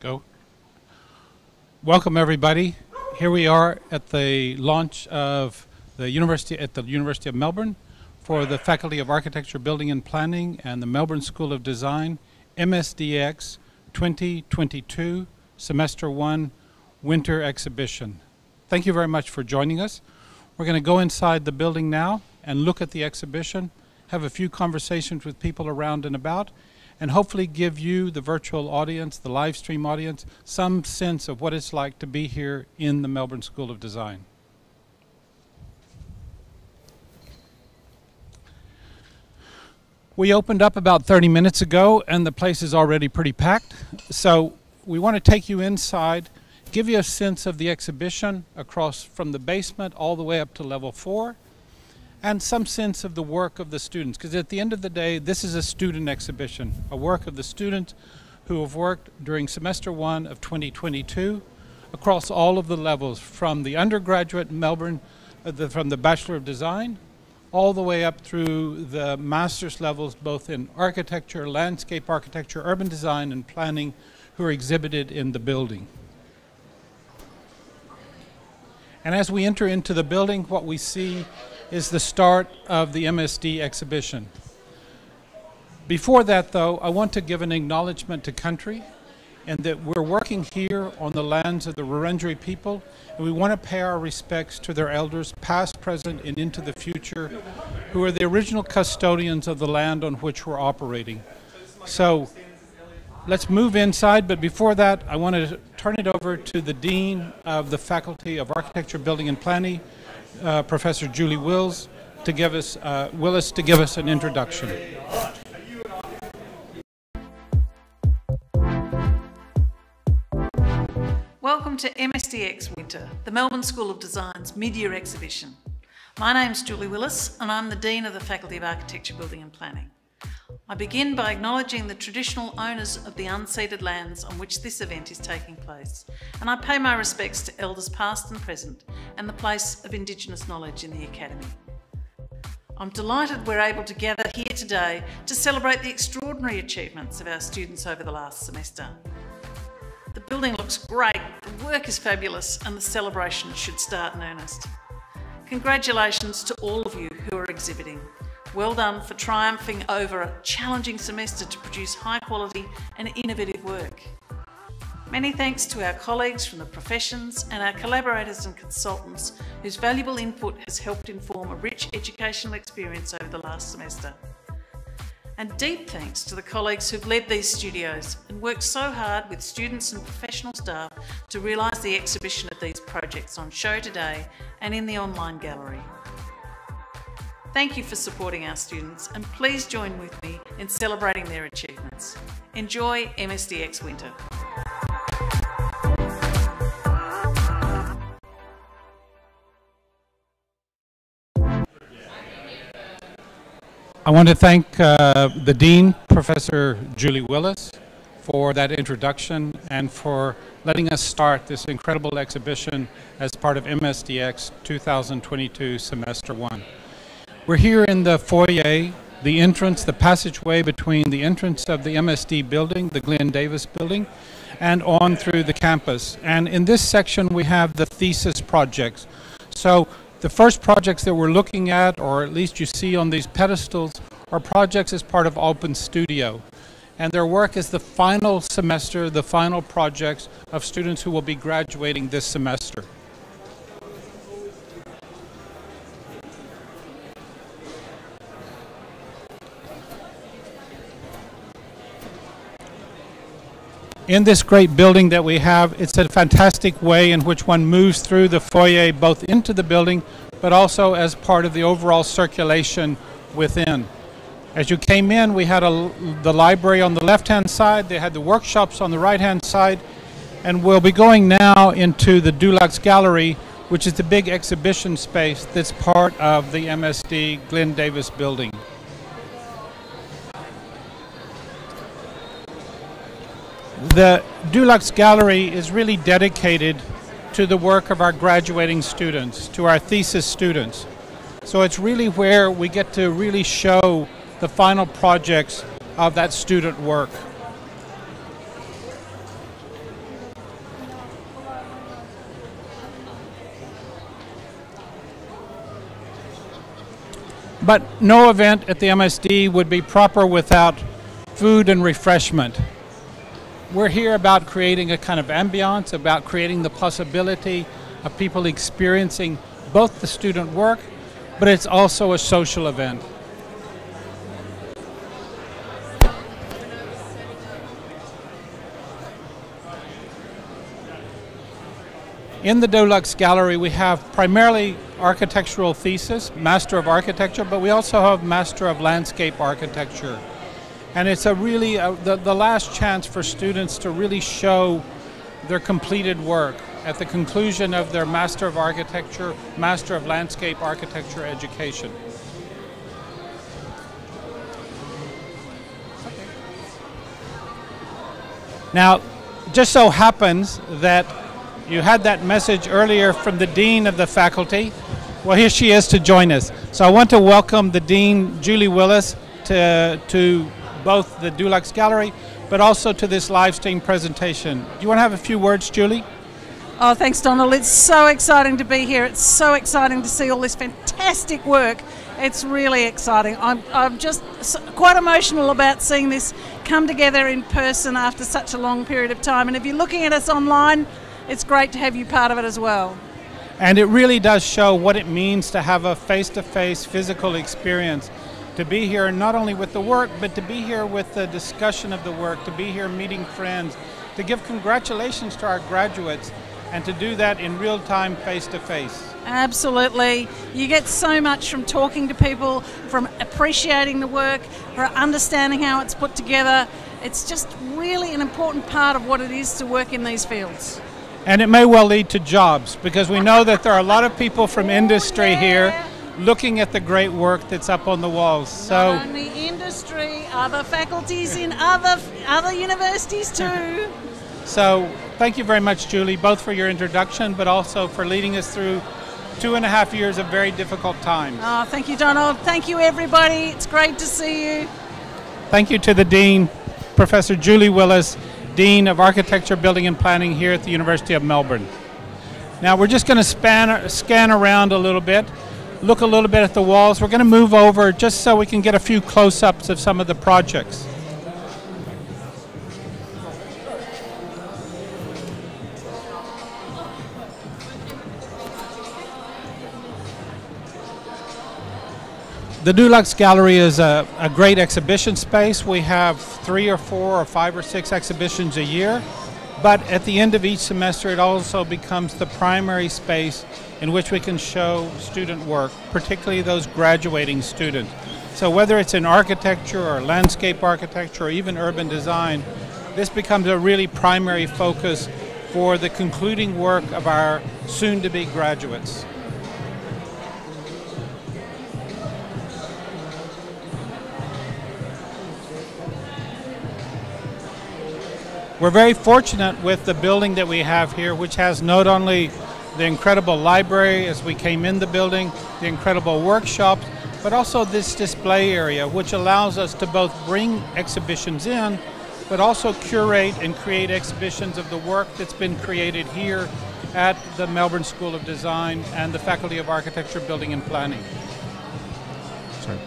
Go. Welcome everybody. Here we are at the launch of the University of Melbourne for the Faculty of Architecture, Building and Planning and the Melbourne School of Design MSDx 2022 Semester 1 Winter Exhibition. Thank you very much for joining us. We're going to go inside the building now and look at the exhibition, have a few conversations with people around and about, and hopefully give you, the virtual audience, the live stream audience, some sense of what it's like to be here in the Melbourne School of Design. We opened up about 30 minutes ago and the place is already pretty packed. So we want to take you inside, give you a sense of the exhibition across from the basement all the way up to level 4. And some sense of the work of the students, because at the end of the day, this is a student exhibition, a work of the students who have worked during semester 1 of 2022 across all of the levels, from the undergraduate in Melbourne, from the Bachelor of Design, all the way up through the master's levels, both in architecture, landscape architecture, urban design, and planning, who are exhibited in the building. And as we enter into the building, what we see is the start of the MSD exhibition. Before that, though, I want to give an acknowledgement to country, and that we're working here on the lands of the Wurundjeri people, and we want to pay our respects to their elders, past, present, and into the future, who are the original custodians of the land on which we're operating. So let's move inside, but before that, I want to turn it over to the Dean of the Faculty of Architecture, Building and Planning, Professor Julie Willis, to give us an introduction. Welcome to MSDx Winter, the Melbourne School of Design's mid-year exhibition. My name's Julie Willis and I'm the Dean of the Faculty of Architecture, Building and Planning. I begin by acknowledging the traditional owners of the unceded lands on which this event is taking place, and I pay my respects to elders past and present and the place of Indigenous knowledge in the Academy. I'm delighted we're able to gather here today to celebrate the extraordinary achievements of our students over the last semester. The building looks great, the work is fabulous, and the celebration should start in earnest. Congratulations to all of you who are exhibiting. Well done for triumphing over a challenging semester to produce high quality and innovative work. Many thanks to our colleagues from the professions and our collaborators and consultants whose valuable input has helped inform a rich educational experience over the last semester. And deep thanks to the colleagues who've led these studios and worked so hard with students and professional staff to realise the exhibition of these projects on show today and in the online gallery. Thank you for supporting our students, and please join with me in celebrating their achievements. Enjoy MSDx Winter. I want to thank the Dean, Professor Julie Willis, for that introduction and for letting us start this incredible exhibition as part of MSDx 2022 Semester 1. We're here in the foyer, the entrance, the passageway between the entrance of the MSD building, the Glenn Davis building, and on through the campus. And in this section we have the thesis projects. So the first projects that we're looking at, or at least you see on these pedestals, are projects as part of Open Studio. And their work is the final semester, the final projects of students who will be graduating this semester. In this great building that we have, it's a fantastic way in which one moves through the foyer, both into the building, but also as part of the overall circulation within. As you came in, we had the library on the left-hand side, they had the workshops on the right-hand side, and we'll be going now into the Dulux Gallery, which is the big exhibition space that's part of the MSD Glenn Davis building. The Dulux Gallery is really dedicated to the work of our graduating students, to our thesis students. So it's really where we get to really show the final projects of that student work. But no event at the MSD would be proper without food and refreshment. We're here about creating a kind of ambiance, about creating the possibility of people experiencing both the student work, but it's also a social event. In the Deluxe Gallery, we have primarily architectural thesis, Master of Architecture, but we also have Master of Landscape Architecture. And it's really the last chance for students to really show their completed work at the conclusion of their Master of Architecture, Master of Landscape Architecture education. Now, just so happens that you had that message earlier from the Dean of the faculty. Well, here she is to join us. So I want to welcome the Dean, Julie Willis, to both the Deluxe Gallery, but also to this live stream presentation. Do you want to have a few words, Julie? Oh, thanks, Donald. It's so exciting to be here. It's so exciting to see all this fantastic work. It's really exciting. I'm just quite emotional about seeing this come together in person after such a long period of time. And if you're looking at us online, it's great to have you part of it as well. And it really does show what it means to have a face-to-face physical experience, to be here not only with the work, but to be here with the discussion of the work, to be here meeting friends, to give congratulations to our graduates, and to do that in real time, face-to-face. Absolutely. You get so much from talking to people, from appreciating the work, from understanding how it's put together. It's just really an important part of what it is to work in these fields. And it may well lead to jobs, because we know that there are a lot of people from industry here looking at the great work that's up on the walls. So not only industry, other faculties in other universities too. So thank you very much, Julie, both for your introduction, but also for leading us through 2.5 years of very difficult times. Oh, thank you, Donald. Thank you, everybody. It's great to see you. Thank you to the Dean, Professor Julie Willis, Dean of Architecture, Building and Planning here at the University of Melbourne. Now we're just going to scan around a little bit, look a little bit at the walls. We're going to move over just so we can get a few close-ups of some of the projects. The Deluxe Gallery is a great exhibition space. We have 3 or 4 or 5 or 6 exhibitions a year, but at the end of each semester it also becomes the primary space in which we can show student work, particularly those graduating students. So whether it's in architecture or landscape architecture or even urban design, this becomes a really primary focus for the concluding work of our soon-to-be graduates. We're very fortunate with the building that we have here, which has not only the incredible library as we came in the building, the incredible workshops, but also this display area, which allows us to both bring exhibitions in, but also curate and create exhibitions of the work that's been created here at the Melbourne School of Design and the Faculty of Architecture, Building and Planning. Sorry.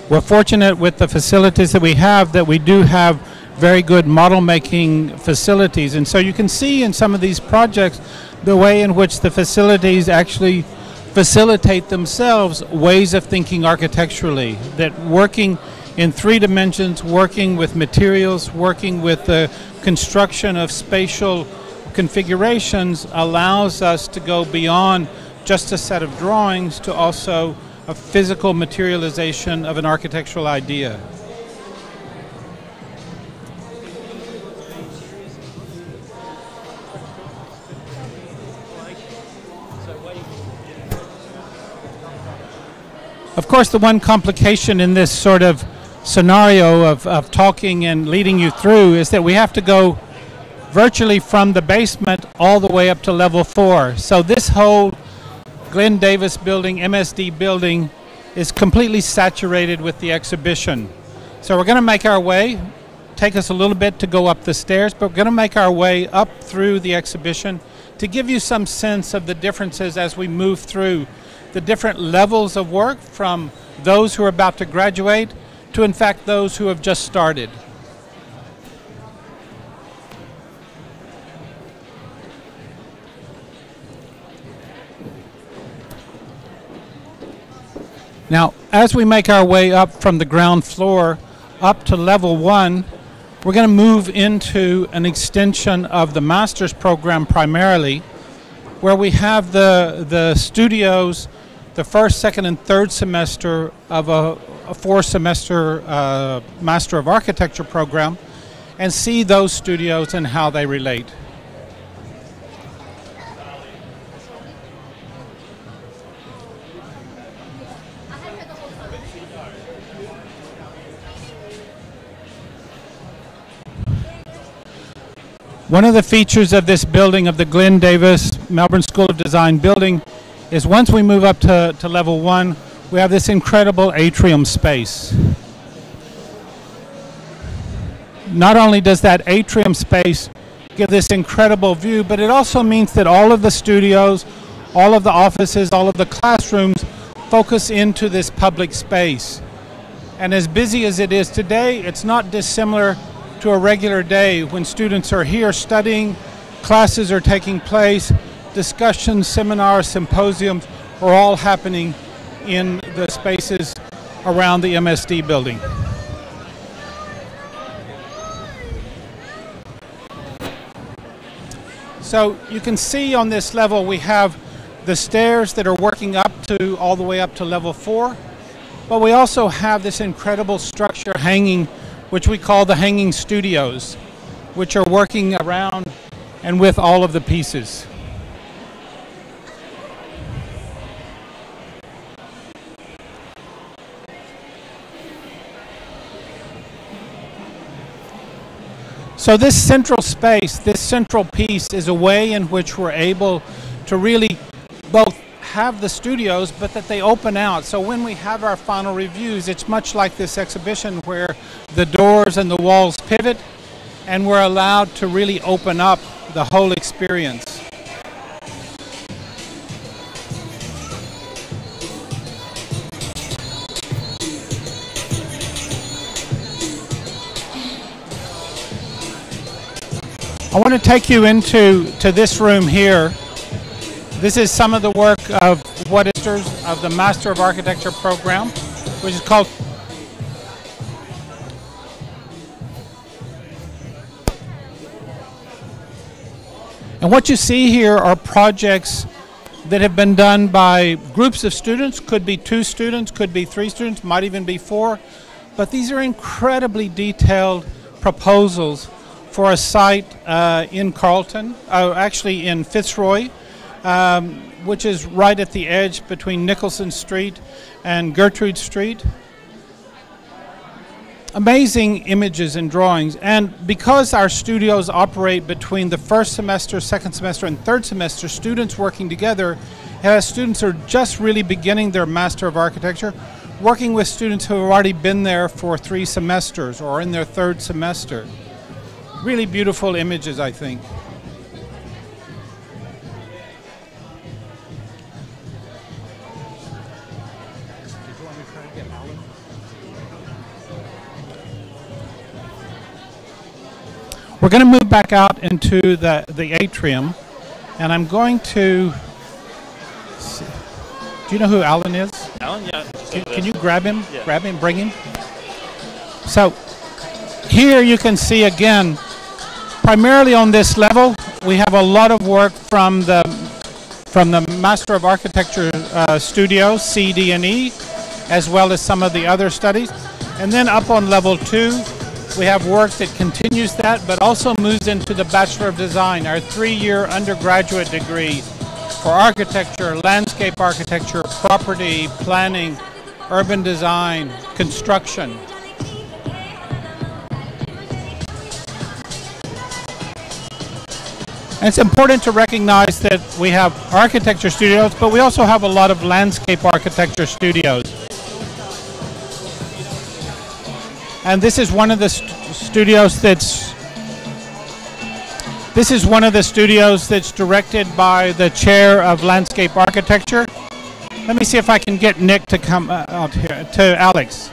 We're fortunate with the facilities that we have that we do have very good model making facilities, and so you can see in some of these projects the way in which the facilities actually facilitate themselves ways of thinking architecturally, that working in 3 dimensions, working with materials, working with the construction of spatial configurations allows us to go beyond just a set of drawings to also a physical materialization of an architectural idea. Of course, the one complication in this sort of scenario of talking and leading you through is that we have to go virtually from the basement all the way up to level 4. So this whole Glenn Davis building, MSD building, is completely saturated with the exhibition. So we're going to make our way take us a little bit to go up the stairs, but we're going to make our way up through the exhibition to give you some sense of the differences as we move through the different levels of work, from those who are about to graduate to, in fact, those who have just started. Now, as we make our way up from the ground floor up to level 1, we're going to move into an extension of the master's program primarily, where we have the studios, the first, second, and third semester of a 4-semester Master of Architecture program, and see those studios and how they relate. One of the features of this building, of the Glenn Davis Melbourne School of Design building, is once we move up to level 1, we have this incredible atrium space. Not only does that atrium space give this incredible view, but it also means that all of the studios, all of the offices, all of the classrooms focus into this public space. And as busy as it is today, it's not dissimilar to a regular day when students are here studying, classes are taking place, discussions, seminars, symposiums are all happening in the spaces around the MSD building. So you can see on this level we have the stairs that are working up to all the way up to level 4, but we also have this incredible structure hanging, which we call the hanging studios, which are working around and with all of the pieces. So this central space, this central piece, is a way in which we're able to really both have the studios, but that they open out. So when we have our final reviews, it's much like this exhibition where the doors and the walls pivot, and we're allowed to really open up the whole experience. I want to take you into this room here. This is some of the work of what is of the Master of Architecture program, which is called. And what you see here are projects that have been done by groups of students. Could be 2 students, could be 3 students, might even be 4. But these are incredibly detailed proposals for a site in Carlton, actually in Fitzroy, which is right at the edge between Nicholson Street and Gertrude Street. Amazing images and drawings, and because our studios operate between the first semester, second semester, and third semester, students working together, as students are just really beginning their Master of Architecture, working with students who have already been there for 3 semesters or in their 3rd semester. Really beautiful images, I think. We're going to move back out into the atrium, and I'm going to see. Do you know who Alan is? Alan, yeah. Can you grab him? Yeah. Grab him, bring him. So here you can see again, primarily on this level, we have a lot of work from the Master of Architecture studio, C, D, and E, as well as some of the other studies. And then up on level 2, we have work that continues that, but also moves into the Bachelor of Design, our 3-year undergraduate degree for architecture, landscape architecture, property, planning, urban design, construction. And it's important to recognize that we have architecture studios, but we also have a lot of landscape architecture studios. and this is one of the studios that's directed by the chair of landscape architecture. Let me see if I can get Nick to come out here to Alex.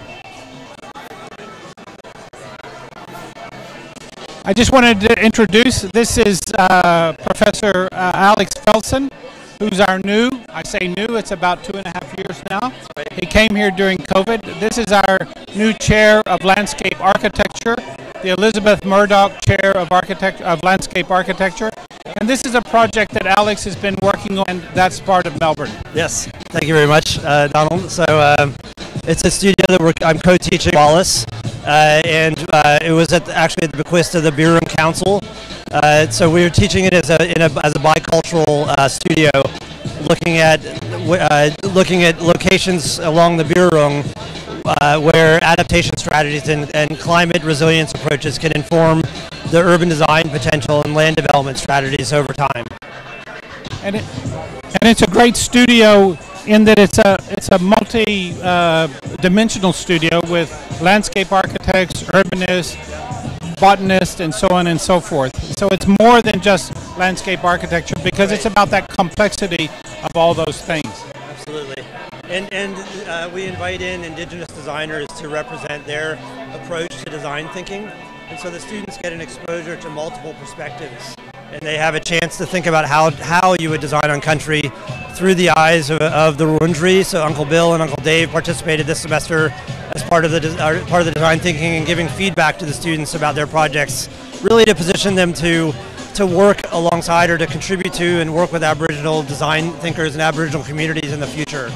I just wanted to introduce, this is Professor Alex Felsen, who's our new, I say new, it's about 2.5 years now. He came here during COVID. This is our new chair of landscape architecture, the Elizabeth Murdoch Chair of Landscape Architecture. And this is a project that Alex has been working on, and that's part of Melbourne. Yes, thank you very much, Donald. So it's a studio that I'm co-teaching Wallace, and it was actually at the bequest of the Beer Room Council. So we were teaching it as a bicultural studio, looking at locations along the Beer Room where adaptation strategies and climate resilience approaches can inform the urban design potential and land development strategies over time. And it's a great studio in that it's a multi-dimensional studio with landscape architects, urbanists, botanists, and so on and so forth. So it's more than just landscape architecture because it's about that complexity of all those things. Absolutely. And we invite in Indigenous designers to represent their approach to design thinking. And so the students get an exposure to multiple perspectives. And they have a chance to think about how you would design on country through the eyes of the Wurundjeri. So Uncle Bill and Uncle Dave participated this semester as part of the design thinking and giving feedback to the students about their projects, really to position them to work alongside or to contribute to and work with Aboriginal design thinkers and Aboriginal communities in the future.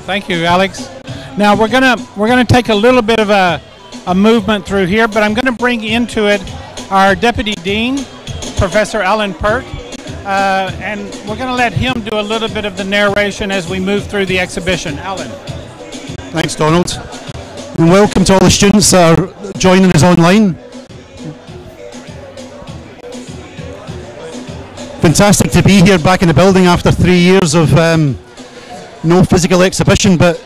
Thank you, Alex. Now we're gonna take a little bit of a movement through here, but I'm gonna bring into it our Deputy Dean, Professor Alan Pert, and we're going to let him do a little bit of the narration as we move through the exhibition. Alan. Thanks, Donald. And welcome to all the students that are joining us online. Fantastic to be here back in the building after 3 years of no physical exhibition, but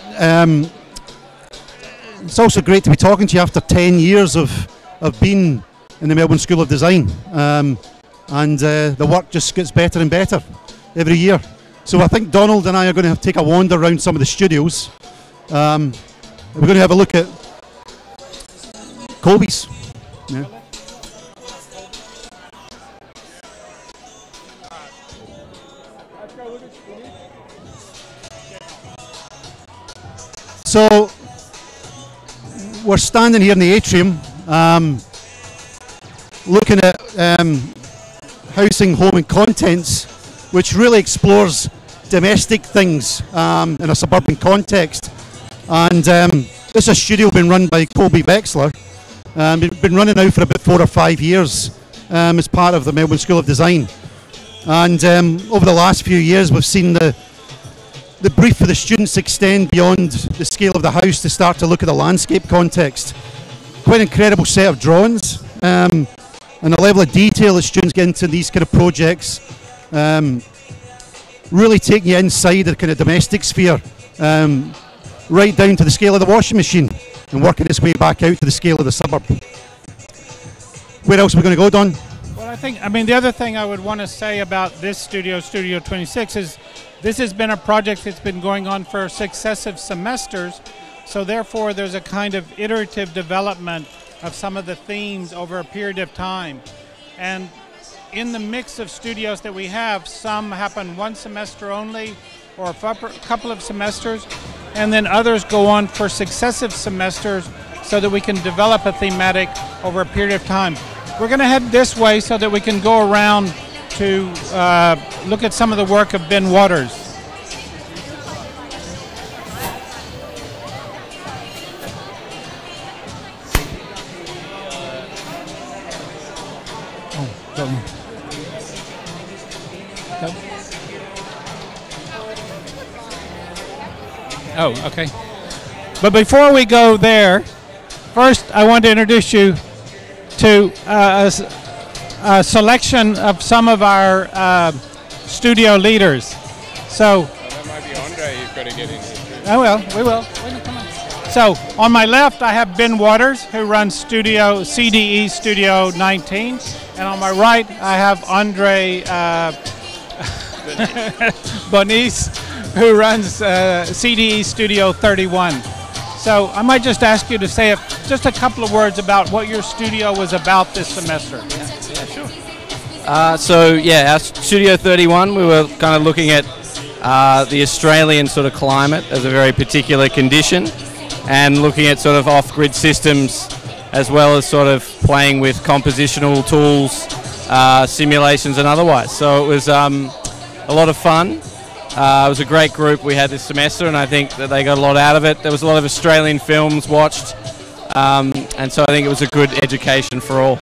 it's also great to be talking to you after 10 years of being in the Melbourne School of Design. And the work just gets better and better every year. So I think Donald and I are going to take a wander around some of the studios. We're going to have a look at Colby's. Yeah. So we're standing here in the atrium looking at housing, home and contents, which really explores domestic things in a suburban context. And this is a studio been run by Colby Vexler. It's been running now for about 4 or 5 years as part of the Melbourne School of Design. And over the last few years we've seen the brief for the students extend beyond the scale of the house to start to look at the landscape context. Quite an incredible set of drawings. And the level of detail that students get into these kind of projects really taking you inside the kind of domestic sphere, right down to the scale of the washing machine and working its way back out to the scale of the suburb. Where else are we going to go, Don? Well, the other thing I would want to say about this studio, Studio 26, is this has been a project that's been going on for successive semesters, so therefore there's a kind of iterative development of some of the themes over a period of time. And in the mix of studios that we have, some happen one semester only or a couple of semesters, and then others go on for successive semesters so that we can develop a thematic over a period of time. We're going to head this way so that we can go around to look at some of the work of Ben Waters. Oh, okay. But before we go there, first I want to introduce you to a selection of some of our studio leaders. So that might be Andre you've got to get into. Oh well, we will. Come on. So on my left, I have Ben Waters, who runs CDE Studio 19. And on my right, I have Andre Bonis, who runs CDE Studio 31. So I might just ask you to say just a couple of words about what your studio was about this semester. Yeah, sure. So yeah, our Studio 31, we were kind of looking at the Australian sort of climate as a very particular condition, and looking at sort of off-grid systems, as well as sort of playing with compositional tools, simulations and otherwise. So it was a lot of fun. It was a great group we had this semester, and I think that they got a lot out of it. There was a lot of Australian films watched, and so I think it was a good education for all.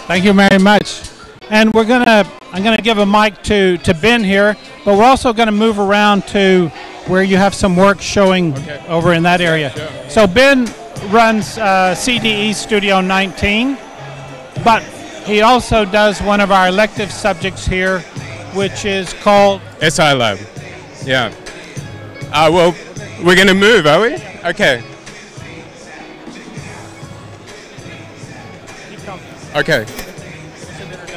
Thank you very much. And I'm gonna give a mic to Ben here, but we're also gonna move around to where you have some work showing over in that area. Sure. So Ben runs CDE Studio 19, but he also does one of our elective subjects here, which is called SI Lab. Yeah. Well, we're going to move, are we? Okay. Okay.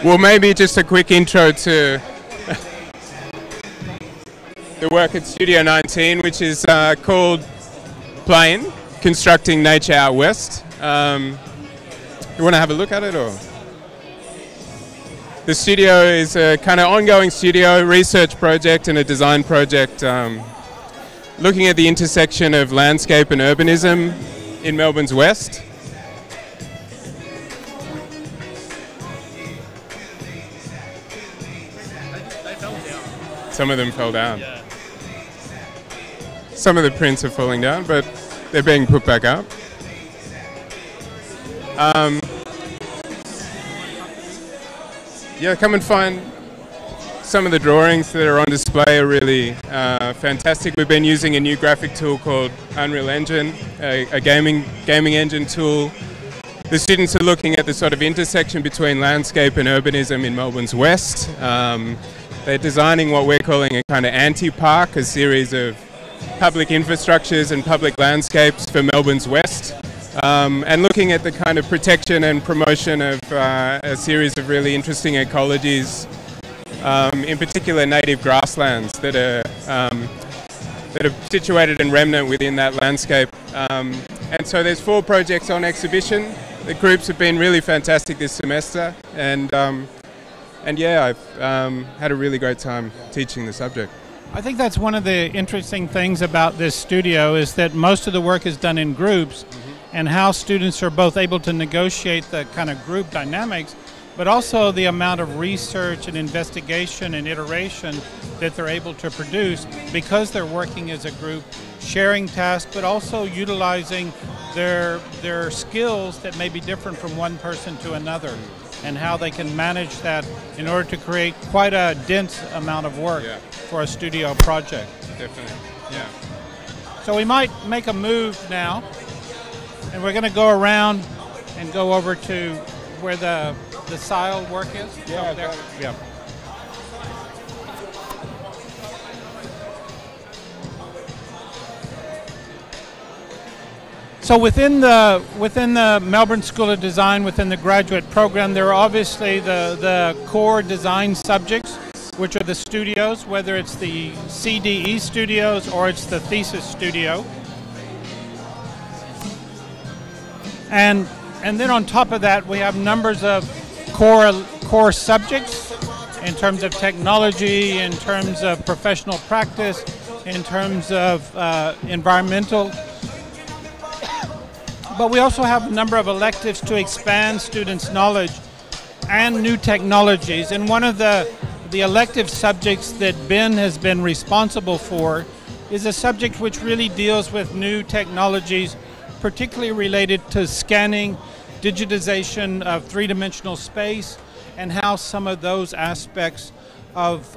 Well, maybe just a quick intro to the work at Studio 19, which is called Plane, Constructing Nature Out West. You want to have a look at it, or? The studio is a kind of ongoing studio research project and a design project looking at the intersection of landscape and urbanism in Melbourne's west. Some of them fell down. Yeah. Some of the prints are falling down, but they're being put back up. Yeah, come and find some of the drawings that are on display are really fantastic. We've been using a new graphic tool called Unreal Engine, a gaming engine tool. The students are looking at the sort of intersection between landscape and urbanism in Melbourne's west. They're designing what we're calling a kind of anti-park, a series of public infrastructures and public landscapes for Melbourne's west. And looking at the kind of protection and promotion of a series of really interesting ecologies, in particular native grasslands that are situated and remnant within that landscape. And so there's 4 projects on exhibition. The groups have been really fantastic this semester, and yeah, I've had a really great time teaching the subject. I think that's one of the interesting things about this studio, is that most of the work is done in groups. And how students are both able to negotiate the kind of group dynamics, but also the amount of research and investigation and iteration that they're able to produce because they're working as a group, sharing tasks, but also utilizing their skills that may be different from one person to another, and how they can manage that in order to create quite a dense amount of work for a studio project. Definitely, yeah. So we might make a move now. And we're going to go around and go over to where the SILE work is. Yeah, there. Yeah. So within the Melbourne School of Design, within the graduate program, there are obviously the core design subjects, which are the studios, whether it's the CDE studios or it's the thesis studio. And then on top of that, we have numbers of core subjects in terms of technology, in terms of professional practice, in terms of environmental. But we also have a number of electives to expand students' knowledge and new technologies. And one of the elective subjects that Ben has been responsible for is a subject which really deals with new technologies, particularly related to scanning, digitization of three-dimensional space, and how some of those aspects of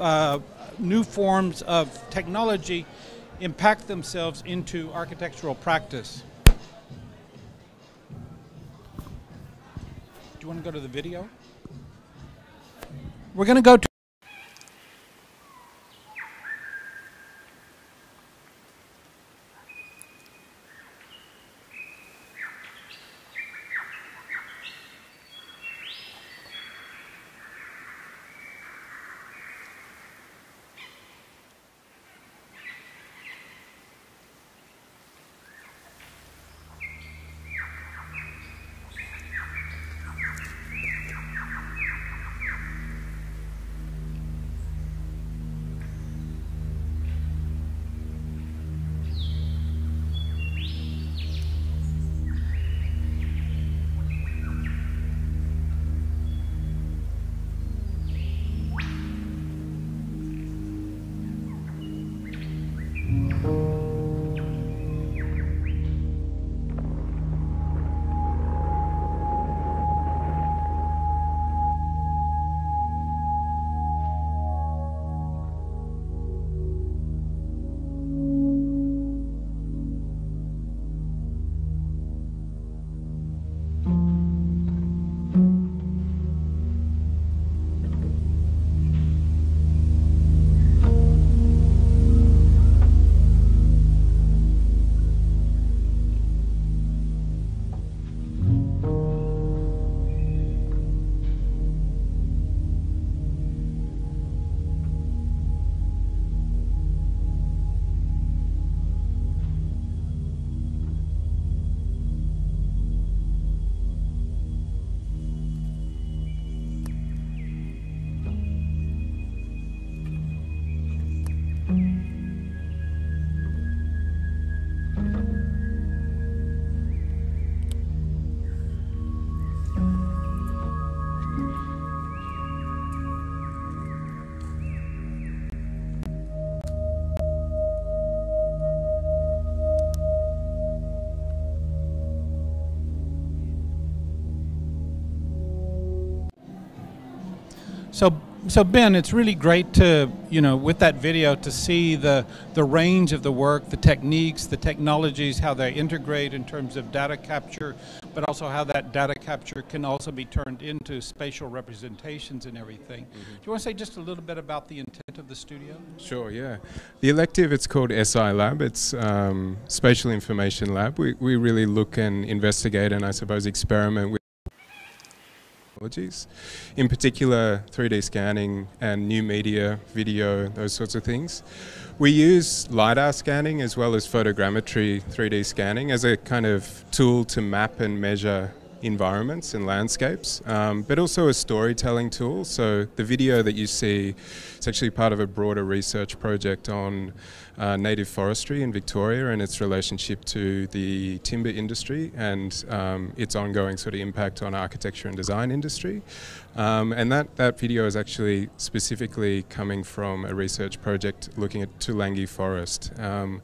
new forms of technology impact themselves into architectural practice. Do you want to go to the video? We're going to go to So Ben, it's really great to, with that video to see the range of the work, the techniques, the technologies, how they integrate in terms of data capture, but also how that data capture can also be turned into spatial representations and everything. Do you want to say just a little bit about the intent of the studio? Sure, yeah. The elective, it's called SI Lab. It's Spatial Information Lab. We really look and investigate and I suppose experiment with technologies, in particular 3D scanning and new media, video, those sorts of things. We use LiDAR scanning as well as photogrammetry 3D scanning as a kind of tool to map and measure environments and landscapes, but also a storytelling tool. So the video that you see is actually part of a broader research project on native forestry in Victoria and its relationship to the timber industry and its ongoing sort of impact on architecture and design industry. And that video is actually specifically coming from a research project looking at Tulangi Forest. And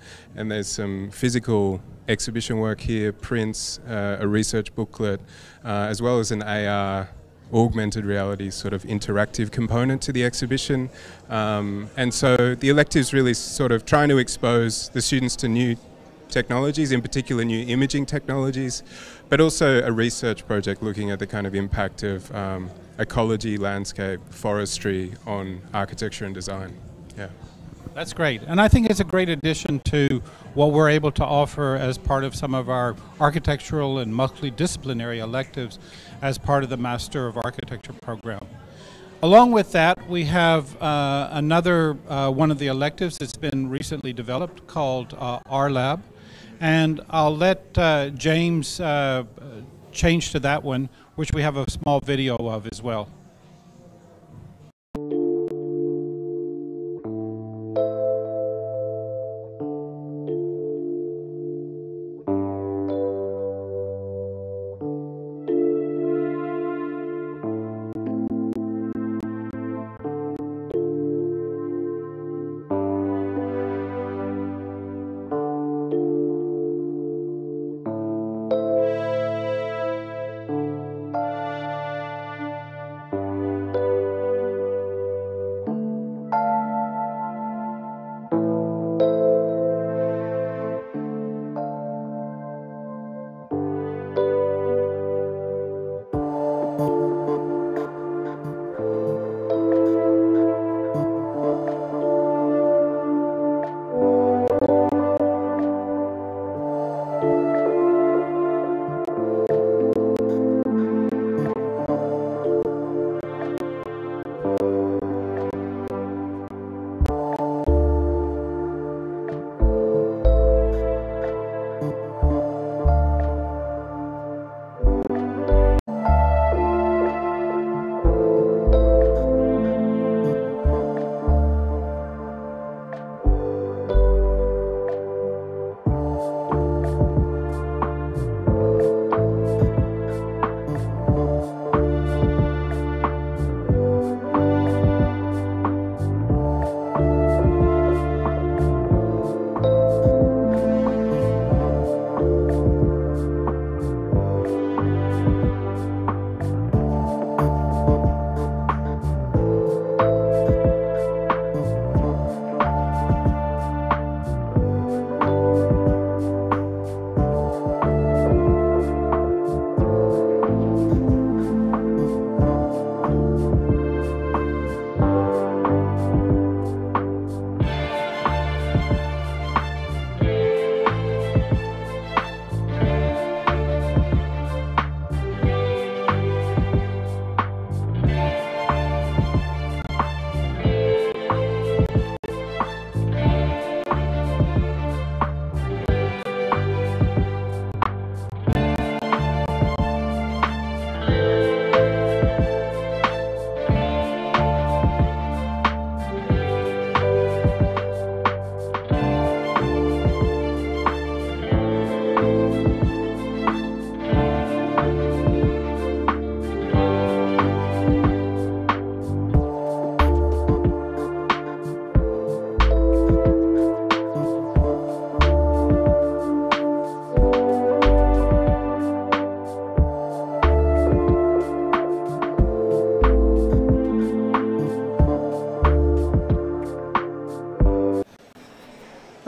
there's some physical exhibition work here, prints, a research booklet, as well as an AR augmented reality sort of interactive component to the exhibition. And so the elective's really sort of trying to expose the students to new technologies, in particular new imaging technologies, but also a research project looking at the kind of impact of ecology, landscape, forestry on architecture and design. Yeah. That's great. And I think it's a great addition to what we're able to offer as part of some of our architectural and multidisciplinary electives as part of the Master of Architecture program. Along with that, we have another one of the electives that's been recently developed called R Lab. And I'll let James change to that one, which we have a small video of as well.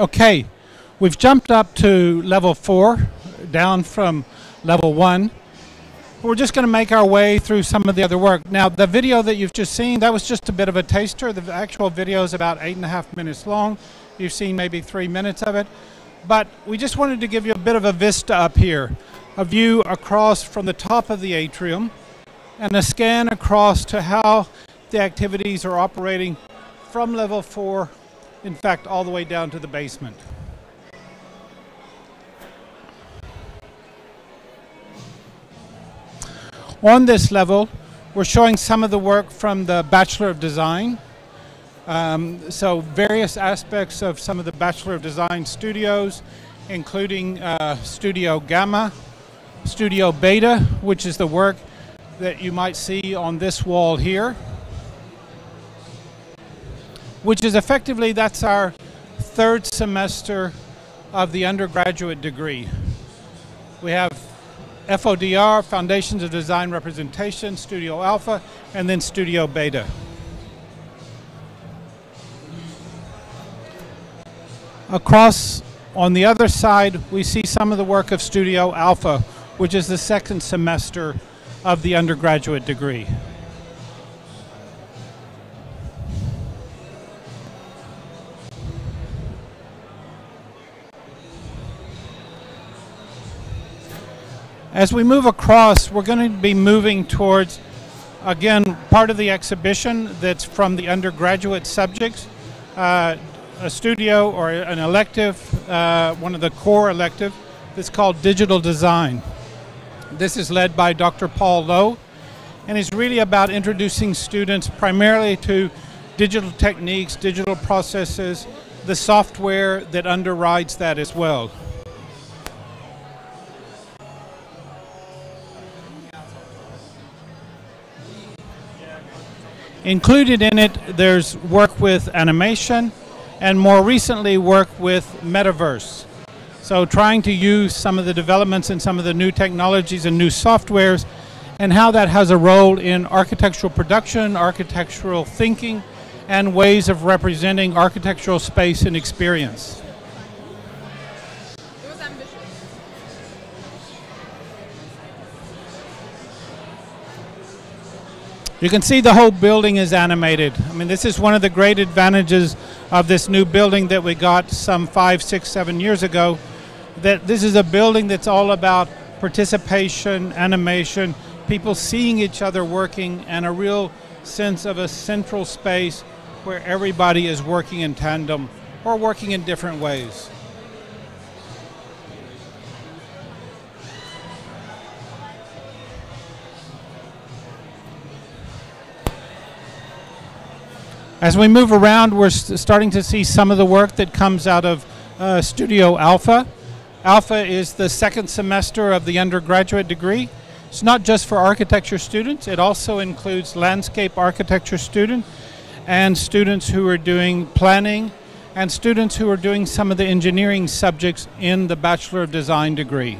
Okay, we've jumped up to level 4, down from level 1. We're just going to make our way through some of the other work. Now, the video that you've just seen, that was just a bit of a taster. The actual video is about 8.5 minutes long. You've seen maybe 3 minutes of it. But we just wanted to give you a bit of a vista up here, a view across from the top of the atrium, and a scan across to how the activities are operating from level 4, in fact, all the way down to the basement. On this level, we're showing some of the work from the Bachelor of Design. So various aspects of some of the Bachelor of Design studios, including Studio Gamma, Studio Beta, which is the work that you might see on this wall here, which is effectively, that's our 3rd semester of the undergraduate degree. We have FODR, Foundations of Design Representation, Studio Alpha, and then Studio Beta. Across on the other side, we see some of the work of Studio Alpha, which is the 2nd semester of the undergraduate degree. As we move across, we're going to be moving towards, again, part of the exhibition that's from the undergraduate subjects, a studio or an elective, one of the core elective, that's called Digital Design. This is led by Dr. Paul Lowe, and is really about introducing students primarily to digital techniques, digital processes, the software that underrides that as well. Included in it, there's work with animation, and more recently work with metaverse. So trying to use some of the developments and some of the new technologies and new softwares, and how that has a role in architectural production, architectural thinking, and ways of representing architectural space and experience. You can see the whole building is animated. I mean, this is one of the great advantages of this new building that we got some 5, 6, 7 years ago, that this is a building that's all about participation, animation, people seeing each other working, and a real sense of a central space where everybody is working in tandem or working in different ways. As we move around, we're starting to see some of the work that comes out of Studio Alpha. Alpha is the 2nd semester of the undergraduate degree. It's not just for architecture students, it also includes landscape architecture students and students who are doing planning and students who are doing some of the engineering subjects in the Bachelor of Design degree.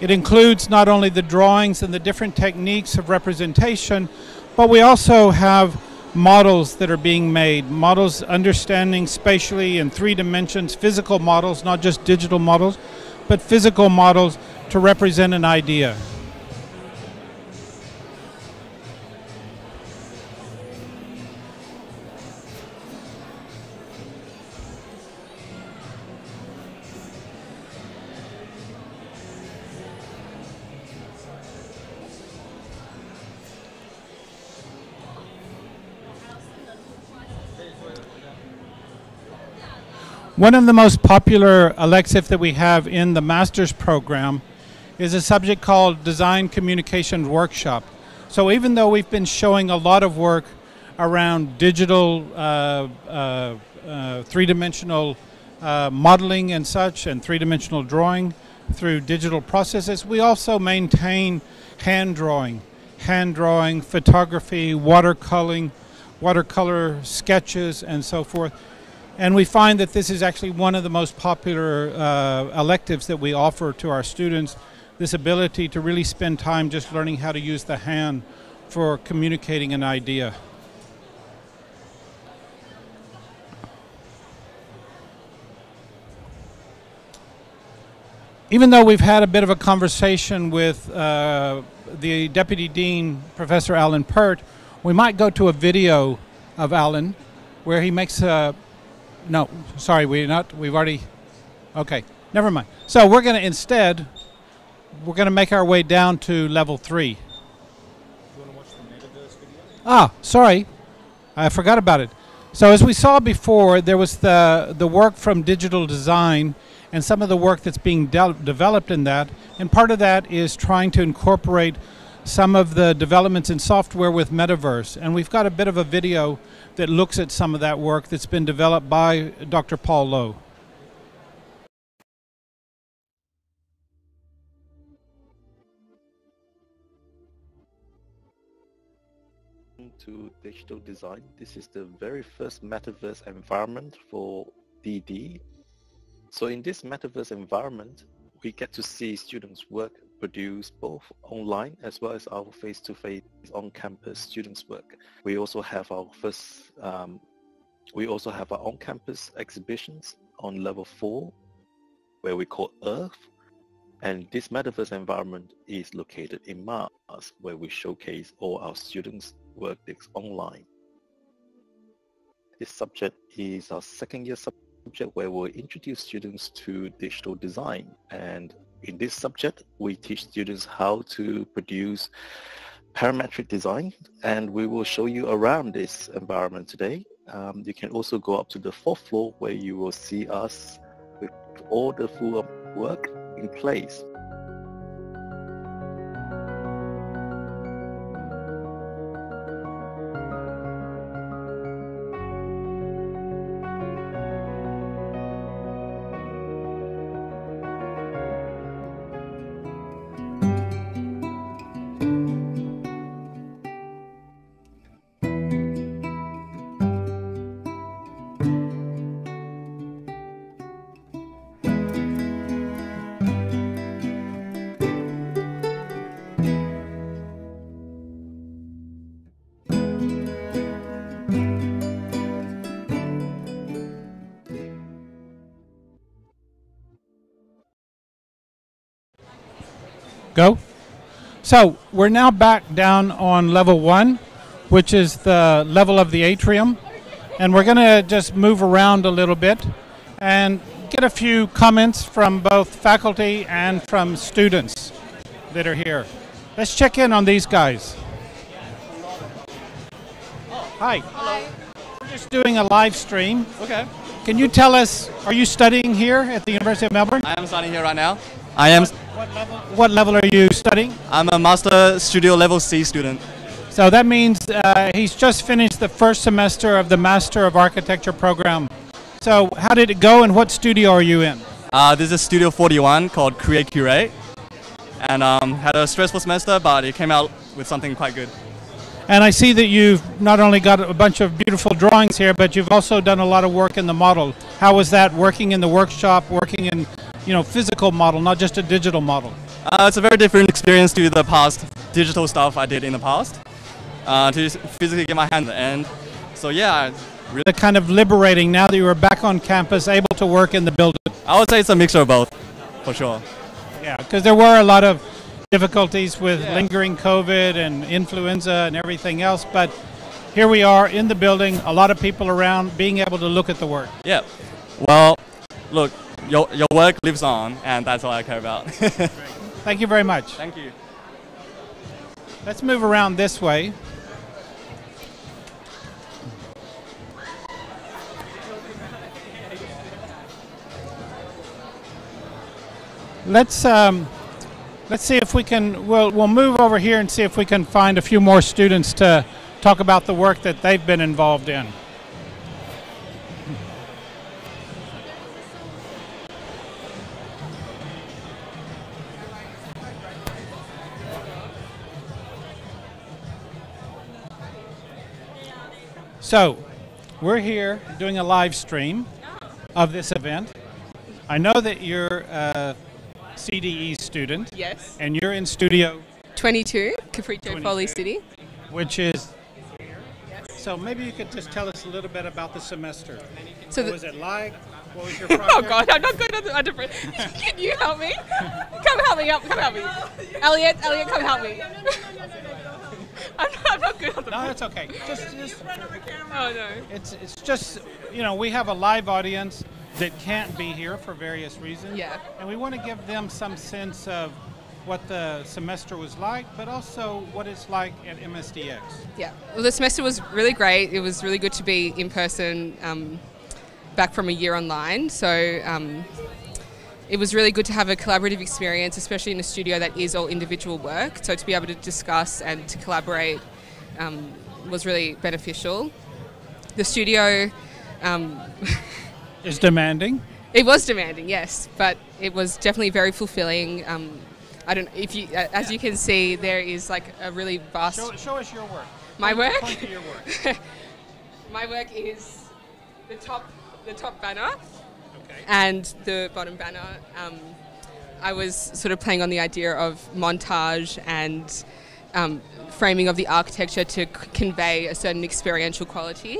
It includes not only the drawings and the different techniques of representation, but we also have models that are being made, models understanding spatially in 3 dimensions, physical models, not just digital models, but physical models to represent an idea. One of the most popular electives that we have in the master's program is a subject called Design Communication Workshop. So even though we've been showing a lot of work around digital, three-dimensional modeling and such, and three-dimensional drawing through digital processes, we also maintain hand drawing, photography, watercolor sketches, and so forth. And we find that this is actually one of the most popular electives that we offer to our students, this ability to really spend time just learning how to use the hand for communicating an idea. even though we've had a bit of a conversation with the Deputy Dean, Professor Alan Pert, we might go to a video of Alan where he makes a... No, sorry, we've already... Okay, never mind. So we're going to instead, we're going to make our way down to level 3. You want to watch the Metaverse video? Ah, sorry. I forgot about it. So as we saw before, there was the work from digital design and some of the work that's being developed in that. And part of that is trying to incorporate some of the developments in software with Metaverse. And we've got a bit of a video that looks at some of that work that's been developed by Dr. Paul Lowe. To digital design. This is the very first metaverse environment for DD. So in this metaverse environment, we get to see students' work produced both online as well as our face-to-face on-campus students' work. We also have our on-campus exhibitions on level 4, where we call Earth. And this metaverse environment is located in Mars, where we showcase all our students' work that's online. This subject is our second year subject where we'll introduce students to digital design. And in this subject, we teach students how to produce parametric design, and we will show you around this environment today. You can also go up to the 4th floor where you will see us with all the full work in place. Go. So we're now back down on level 1, which is the level of the atrium. And we're going to just move around a little bit and get a few comments from both faculty and from students that are here. Let's check in on these guys. Hi. Hello. We're just doing a live stream. Okay. Can you tell us, are you studying here at the University of Melbourne? I am studying here right now. I am. What level are you studying? I'm a Master Studio Level C student. So that means he's just finished the first semester of the Master of Architecture program. So how did it go and what studio are you in? This is Studio 41 called Create Curate. And had a stressful semester, but it came out with something quite good. And I see that you've not only got a bunch of beautiful drawings here, but you've also done a lot of work in the model. How was that, working in the workshop, working in physical model, not just a digital model? It's a very different experience to the past digital stuff I did in the past. To physically get my hand in. So yeah. Really kind of liberating now that you are back on campus, able to work in the building. I would say it's a mixture of both, for sure. Yeah, because there were a lot of difficulties with lingering COVID and influenza and everything else, but here we are in the building, a lot of people around, being able to look at the work. Yeah. Well, look, your work lives on, and that's all I care about. Thank you very much. Thank you. Let's move around this way. Let's see if we can, we'll move over here and see if we can find a few more students to talk about the work that they've been involved in. So, we're here doing a live stream of this event. I know that you're a CDE student. Yes. And you're in Studio 22, Capriccio Foley City. Which is So maybe you could just tell us a little bit about the semester. So what was it like? What was your project? Oh God, I'm not good at the Can you help me? Come help me up. Come help me. Elliot, come help me. I'm not good at the. No, it's okay. Just oh no. It's just, you know, we have a live audience that can't be here for various reasons. Yeah. And we want to give them some sense of what the semester was like, but also what it's like at MSDx. Yeah. Well, the semester was really great. It was really good to be in person, back from a year online. So it was really good to have a collaborative experience, especially in a studio that is all individual work. So to be able to discuss and to collaborate was really beneficial. The studio is demanding. It was demanding, yes, but it was definitely very fulfilling. I don't. If you, as you can see, there is like a really vast. Show us your work. My work. Point to your work. My work is the top banner, okay, and the bottom banner. I was sort of playing on the idea of montage and framing of the architecture to convey a certain experiential quality.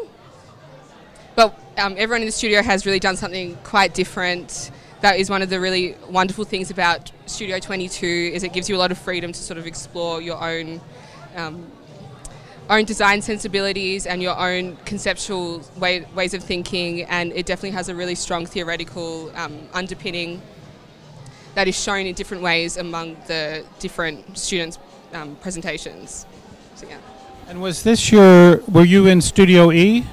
But everyone in the studio has really done something quite different. That is one of the really wonderful things about Studio 22, is it gives you a lot of freedom to sort of explore your own design sensibilities and your own conceptual ways of thinking, and it definitely has a really strong theoretical underpinning that is shown in different ways among the different students' presentations. So yeah. And was this were you in Studio E?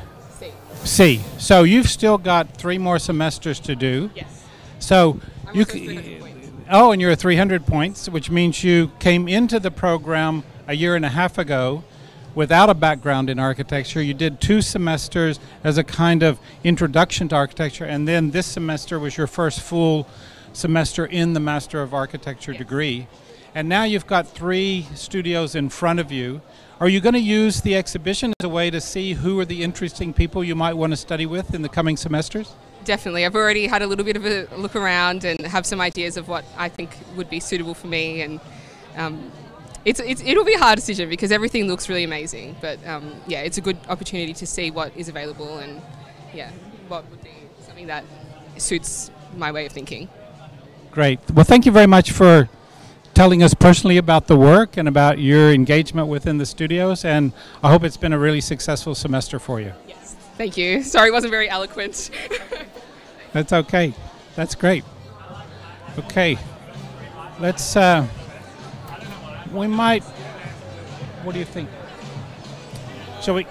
C. So you've still got 3 more semesters to do. Yes. So you and you're at 300 points, which means you came into the program a year and a half ago without a background in architecture. You did 2 semesters as a kind of introduction to architecture, and then this semester was your first full semester in the Master of Architecture degree. And now you've got 3 studios in front of you. Are you going to use the exhibition as a way to see who are the interesting people you might want to study with in the coming semesters? Definitely. I've already had a little bit of a look around and have some ideas of what I think would be suitable for me. And it'll be a hard decision because everything looks really amazing. But yeah, it's a good opportunity to see what is available and what would be something that suits my way of thinking. Great. Well, thank you very much for telling us personally about the work and about your engagement within the studios, and I hope it's been a really successful semester for you. Yes, thank you. Sorry, it wasn't very eloquent. That's okay. That's great. Okay, let's, we might, what do you think? Shall we?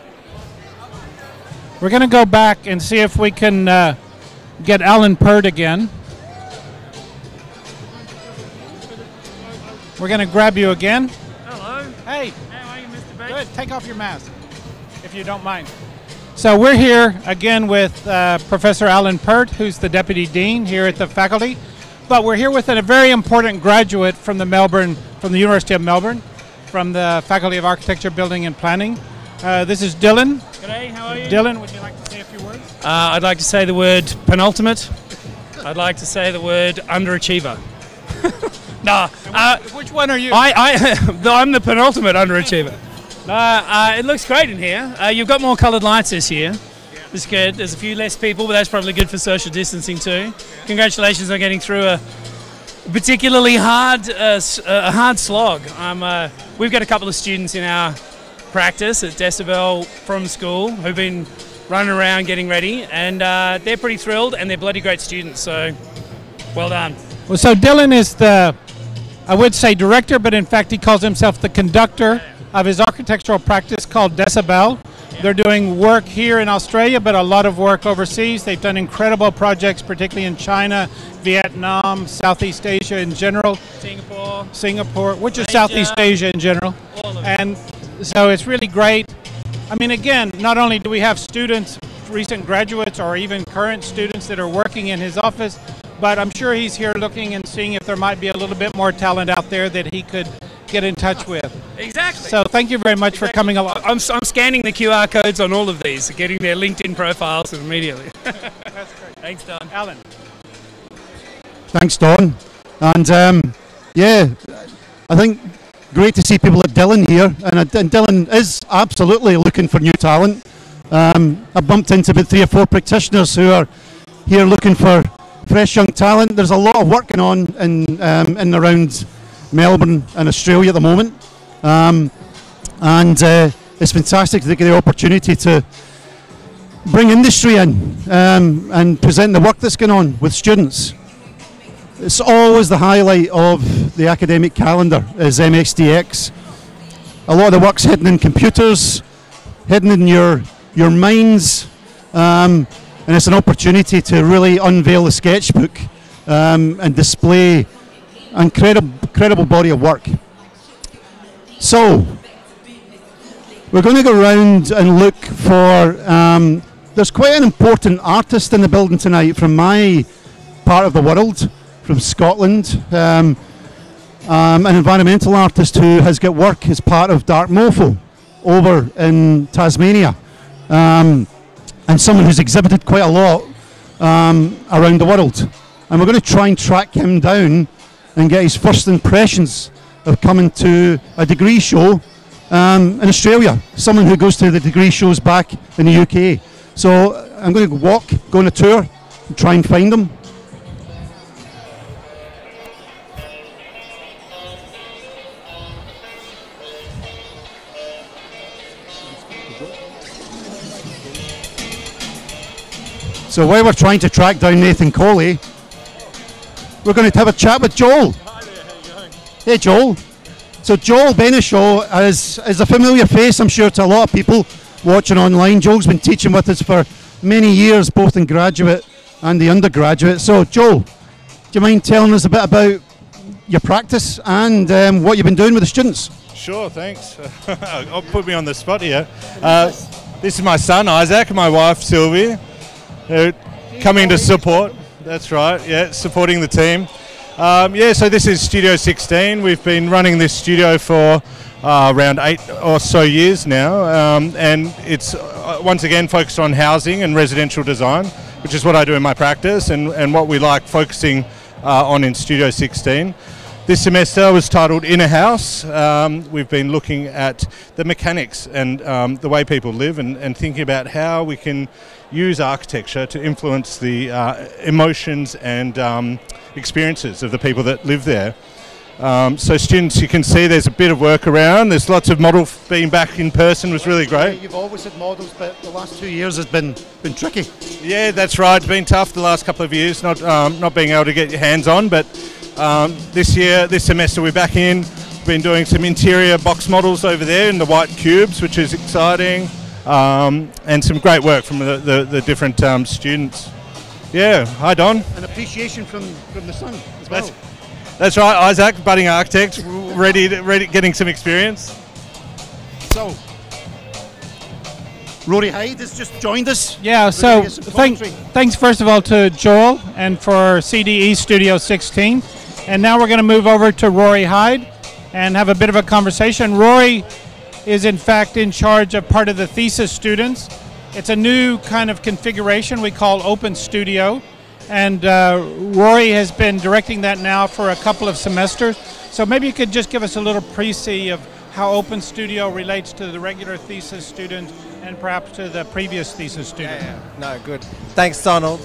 We're going to go back and see if we can get Alan Pert again. We're going to grab you again. Hello. Hey. How are you, Mr. Bates? Good. Take off your mask, if you don't mind. So we're here again with Professor Alan Pert, who's the Deputy Dean here at the faculty. But we're here with a very important graduate from the University of Melbourne, from the Faculty of Architecture, Building and Planning. This is Dylan. G'day, how are you? Dylan, would you like to say a few words? I'd like to say the word penultimate. I'd like to say the word underachiever. No. Which one are you? I'm the penultimate underachiever. It looks great in here. You've got more coloured lights this year. Yeah. It's good. There's a few less people, but that's probably good for social distancing too. Yeah. Congratulations on getting through a particularly hard slog. We've got a couple of students in our practice at Decibel from school who've been running around getting ready, and they're pretty thrilled, and they're bloody great students. So, well done. Well, so Dylan is the, I would say director, but in fact he calls himself the conductor of his architectural practice called Decibel. They're doing work here in Australia, but a lot of work overseas. They've done incredible projects, particularly in China, Vietnam, Southeast Asia in general. Singapore, which is Southeast Asia in general. And so it's really great. I mean, again, not only do we have students, recent graduates, or even current students that are working in his office, but I'm sure he's here looking and seeing if there might be a little bit more talent out there that he could get in touch with. Exactly. So thank you very much for coming along. I'm scanning the QR codes on all of these, getting their LinkedIn profiles immediately. That's great. Thanks, Don. Alan. Thanks, Don. And yeah, I think great to see people like Dylan here, and Dylan is absolutely looking for new talent. I bumped into about 3 or 4 practitioners who are here looking for fresh young talent. There's a lot of work going on in and around Melbourne and Australia at the moment, and it's fantastic to get the opportunity to bring industry in and present the work that's going on with students. It's always the highlight of the academic calendar is MSDx. A lot of the work's hidden in computers, hidden in your minds, and it's an opportunity to really unveil the sketchbook and display an incredible body of work. So, we're going to go around and look for, there's quite an important artist in the building tonight from my part of the world, from Scotland, an environmental artist who has got work as part of Dark Mofo over in Tasmania, and someone who's exhibited quite a lot around the world. And we're going to try and track him down and get his first impressions of coming to a degree show in Australia, someone who goes to the degree shows back in the UK. So I'm going to go on a tour and try and find him. So while we're trying to track down Nathan Colley, we're going to have a chat with Joel. Hi there, how you going? Hey Joel. So Joel Benishaw is a familiar face, I'm sure, to a lot of people watching online. Joel's been teaching with us for many years, both in graduate and the undergraduate. So Joel, do you mind telling us a bit about your practice and what you've been doing with the students? Sure, thanks. I'll put me on the spot here. This is my son Isaac and my wife Sylvia. They're coming to support. That's right, yeah, supporting the team. So this is Studio 16. We've been running this studio for around 8 or so years now, and it's once again focused on housing and residential design, which is what I do in my practice and what we like focusing on in Studio 16. This semester was titled Inner House. We've been looking at the mechanics and the way people live and thinking about how we can use architecture to influence the emotions and experiences of the people that live there. So students, you can see there's a bit of work around. There's lots of models. Being back in person was really great. You've always had models, but the last 2 years has been tricky. Yeah, that's right. It's been tough the last couple of years, not being able to get your hands on, but this semester we're back in. We've been doing some interior box models over there in the white cubes, which is exciting, and some great work from the different students. Yeah, hi Don. An appreciation from the son as well. That's right, Isaac, budding architect, ready getting some experience. So, Rory Hyde has just joined us. Yeah, so thanks first of all to Joel and for CDE Studio 16. And now we're going to move over to Rory Hyde and have a bit of a conversation. Rory is in fact in charge of part of the thesis students. It's a new kind of configuration we call Open Studio. And Rory has been directing that now for a couple of semesters. So maybe you could just give us a little précis of how Open Studio relates to the regular thesis student and perhaps to the previous thesis student. Yeah. No, good. Thanks, Donald.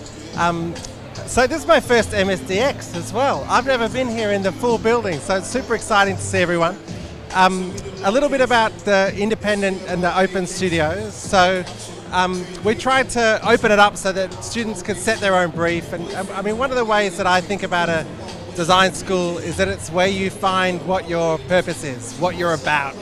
So this is my first MSDx as well. I've never been here in the full building, so it's super exciting to see everyone. A little bit about the independent and the open studios. So we tried to open it up so that students could set their own brief. And I mean, one of the ways that I think about a design school is that it's where you find what your purpose is, what you're about.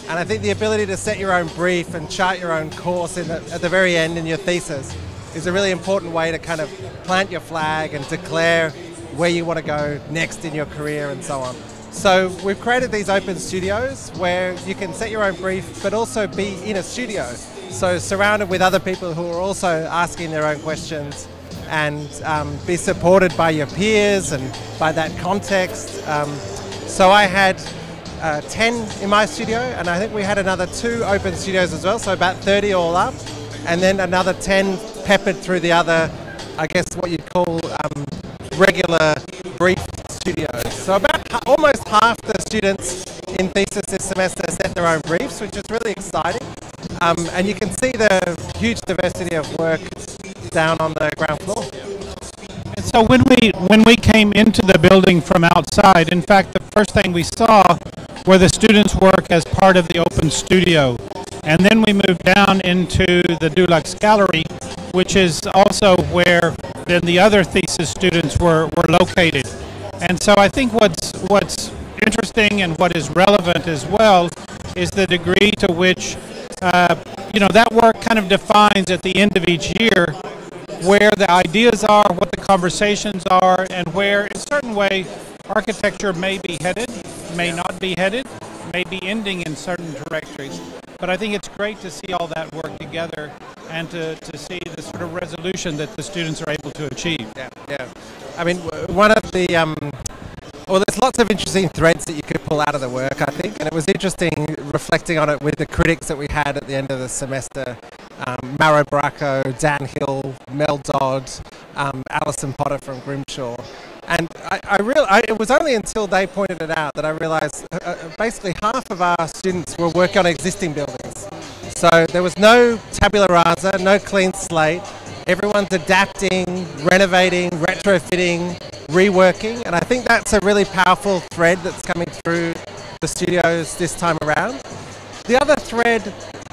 And I think the ability to set your own brief and chart your own course at the very end in your thesis is a really important way to kind of plant your flag and declare where you want to go next in your career and so on. So we've created these open studios where you can set your own brief but also be in a studio. So surrounded with other people who are also asking their own questions and be supported by your peers and by that context. So I had 10 in my studio, and I think we had another 2 open studios as well, so about 30 all up, and then another 10 peppered through the other, I guess what you'd call regular brief studios. So about almost half the students in thesis this semester set their own briefs, which is really exciting. And you can see the huge diversity of work down on the ground floor. And so when we came into the building from outside, in fact, the first thing we saw were the students' work as part of the open studio. And then we moved down into the Dulux Gallery, which is also where then the other thesis students were located. And so I think what's interesting and what is relevant as well is the degree to which that work kind of defines at the end of each year where the ideas are, what the conversations are, and where in a certain way architecture may be headed, may not be headed, may be ending in certain directories. But I think it's great to see all that work together and to see the sort of resolution that the students are able to achieve. Yeah. I mean, one of the well, there's lots of interesting threads that you could pull out of the work, I think, and it was interesting reflecting on it with the critics that we had at the end of the semester. Maro Bracco, Dan Hill, Mel Dodd, Alison Potter from Grimshaw. And it was only until they pointed it out that I realised basically half of our students were working on existing buildings. So there was no tabula rasa, no clean slate. Everyone's adapting, renovating, retrofitting, reworking, and I think that's a really powerful thread that's coming through the studios this time around. The other thread,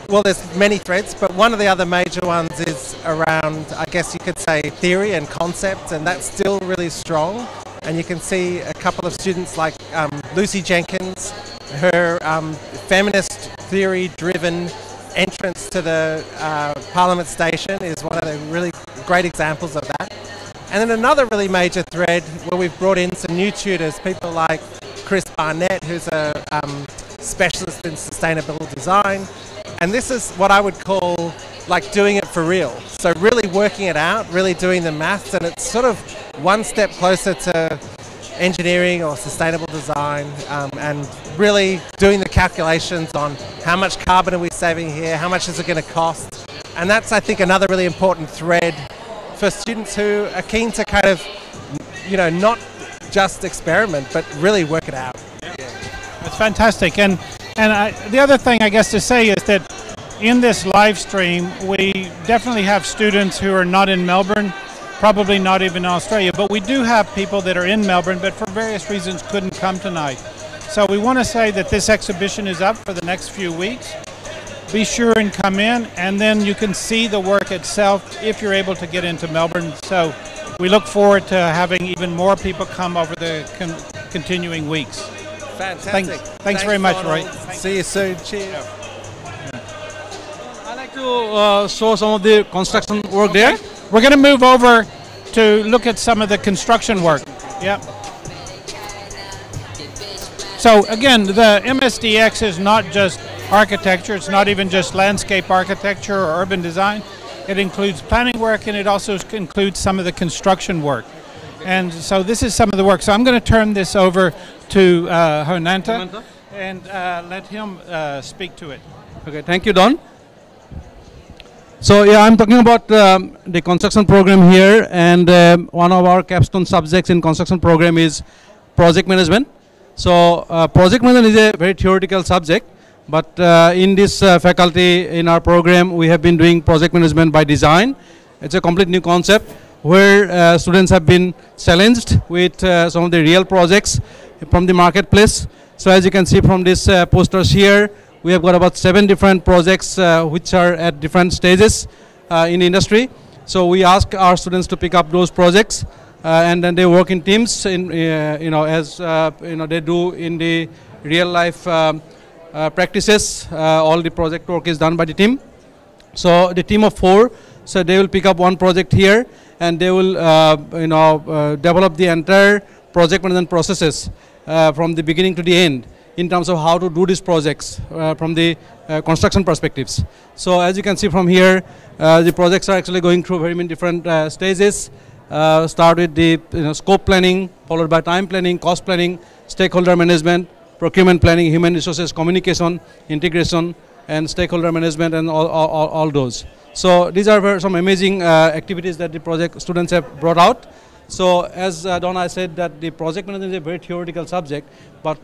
well, there's many threads, but one of the other major ones is around, I guess you could say, theory and concept, and that's still really strong. And you can see a couple of students like Lucy Jenkins, her feminist theory-driven entrance to the Parliament Station is one of the really great examples of that. And then another really major thread where we've brought in some new tutors, people like Chris Barnett, who's a specialist in sustainable design. And this is what I would call like doing it for real. So really working it out, really doing the maths, and it's sort of one step closer to engineering or sustainable design, and really doing the calculations on how much carbon are we saving here, how much is it going to cost. And that's, I think, another really important thread for students who are keen to kind of, not just experiment, but really work it out. That's fantastic. And the other thing I guess to say is that in this live stream, we definitely have students who are not in Melbourne, probably not even in Australia, but we do have people that are in Melbourne, but for various reasons couldn't come tonight. So we want to say that this exhibition is up for the next few weeks. Be sure and come in, and then you can see the work itself if you're able to get into Melbourne. So we look forward to having even more people come over the continuing weeks. Fantastic. Thanks very much, Roy. See you soon. Cheers. I'd like to show some of the construction work there. We're going to move over to look at some of the construction work. Yep. So again, the MSDx is not just architecture, it's not even just landscape architecture or urban design. It includes planning work, and it also includes some of the construction work. And so this is some of the work. So I'm going to turn this over to Honanta and let him speak to it. Okay, thank you, Don. So yeah, I'm talking about the construction program here, and one of our capstone subjects in construction program is project management. So project management is a very theoretical subject, but in this faculty, in our program, we have been doing project management by design. It's a complete new concept where students have been challenged with some of the real projects from the marketplace. So as you can see from these posters here, we have got about 7 different projects which are at different stages in industry. So we ask our students to pick up those projects, and then they work in teams, in as they do in the real life practices. All the project work is done by the team. So the team of 4, so they will pick up one project here, and they will develop the entire project management processes from the beginning to the end, in terms of how to do these projects from the construction perspectives. So as you can see from here, the projects are actually going through very many different stages. Start with the scope planning, followed by time planning, cost planning, stakeholder management, procurement planning, human resources, communication, integration, and stakeholder management, and all those. So these are some amazing activities that the project students have brought out. So as Donna said, that the project management is a very theoretical subject, but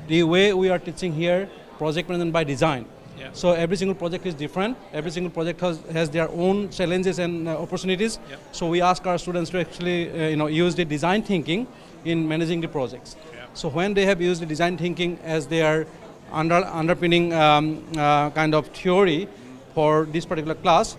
the way we are teaching here, project management by design. Yeah. So every single project is different. Every single project has their own challenges and opportunities. Yep. So we ask our students to actually use the design thinking in managing the projects. Yep. So when they have used the design thinking as their underpinning kind of theory for this particular class,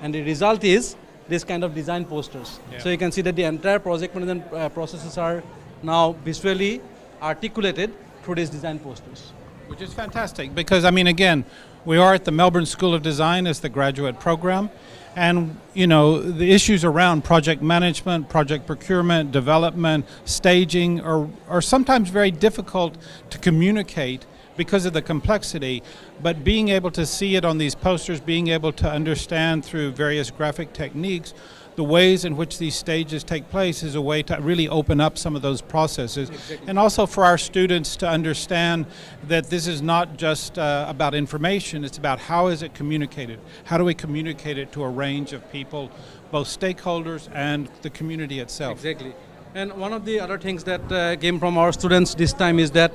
and the result is this kind of design posters. Yeah. So you can see that the entire project management processes are now visually articulated through these design posters. Which is fantastic because, I mean, again, we are at the Melbourne School of Design as the graduate program. And, you know, the issues around project management, project procurement, development, staging are sometimes very difficult to communicate because of the complexity. But being able to see it on these posters, being able to understand through various graphic techniques the ways in which these stages take place is a way to really open up some of those processes. Exactly. And also for our students to understand that this is not just about information, it's about how is it communicated? How do we communicate it to a range of people, both stakeholders and the community itself? Exactly. And one of the other things that came from our students this time is that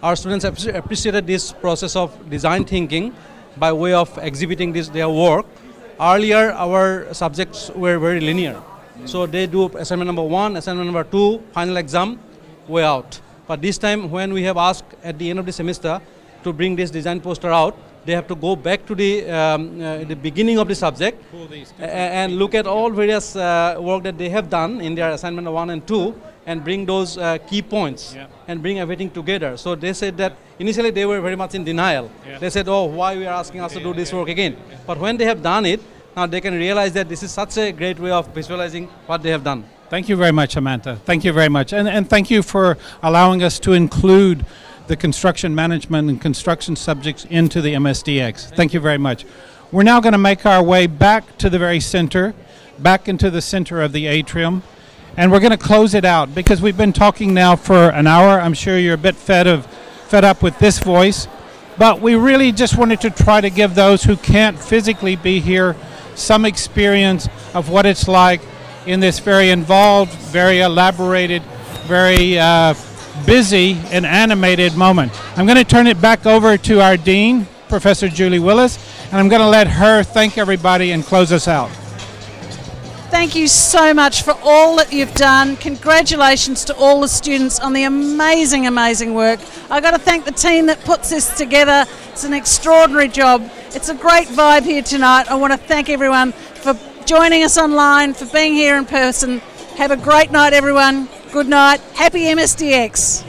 our students appreciated this process of design thinking by way of exhibiting their work. Earlier, our subjects were very linear. So they do assignment number 1, assignment number 2, final exam, way out. But this time, when we have asked at the end of the semester to bring this design poster out, they have to go back to the beginning of the subject and look at all various work that they have done in their assignment 1 and 2 and bring those key points and bring everything together. So they said that initially they were very much in denial. Yeah. They said, oh, why we are asking us to do this work again? But when they have done it, now they can realize that this is such a great way of visualizing what they have done. Thank you very much, Amanda. Thank you very much. And thank you for allowing us to include the construction management and construction subjects into the MSDx. Thank you very much. We're now going to make our way back to the very center, back into the center of the atrium, and we're going to close it out because we've been talking now for an hour. I'm sure you're a bit fed up with this voice, but we really just wanted to try to give those who can't physically be here some experience of what it's like in this very involved, very elaborated, very busy and animated moment. I'm going to turn it back over to our Dean, Professor Julie Willis, and I'm going to let her thank everybody and close us out. Thank you so much for all that you've done. Congratulations to all the students on the amazing, amazing work. I've got to thank the team that puts this together. It's an extraordinary job. It's a great vibe here tonight. I want to thank everyone for joining us online, for being here in person. Have a great night, everyone. Good night. Happy MSDx.